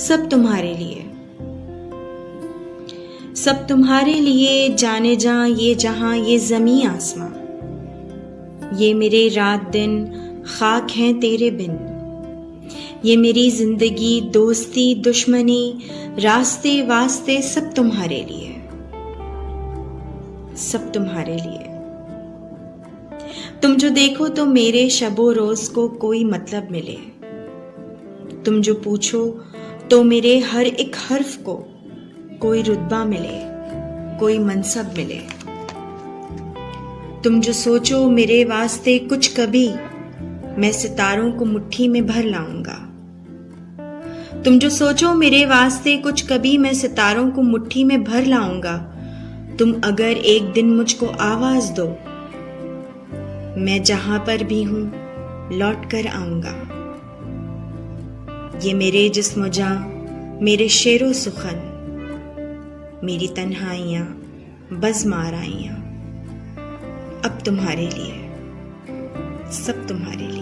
सब तुम्हारे लिए, सब तुम्हारे लिए, जाने जा ये जहां ये ज़मीं आसमां, ये मेरे रात दिन खाक हैं तेरे बिन, ये मेरी जिंदगी दोस्ती दुश्मनी रास्ते वास्ते सब तुम्हारे लिए, सब तुम्हारे लिए। तुम जो देखो तो मेरे शबो रोज को कोई मतलब मिले, तुम जो पूछो तो मेरे हर एक हर्फ को कोई रुतबा मिले, कोई मनसब मिले। तुम जो सोचो मेरे वास्ते कुछ कभी, मैं सितारों को मुट्ठी में भर लाऊंगा। तुम जो सोचो मेरे वास्ते कुछ कभी, मैं सितारों को मुट्ठी में भर लाऊंगा। तुम अगर एक दिन मुझको आवाज दो, मैं जहां पर भी हूं लौट कर आऊंगा। ये मेरे जिस्म जां, मेरे शेरो सुखन, मेरी तन्हाइयां बज़्म आराइयां, अब तुम्हारे लिए, सब तुम्हारे लिए।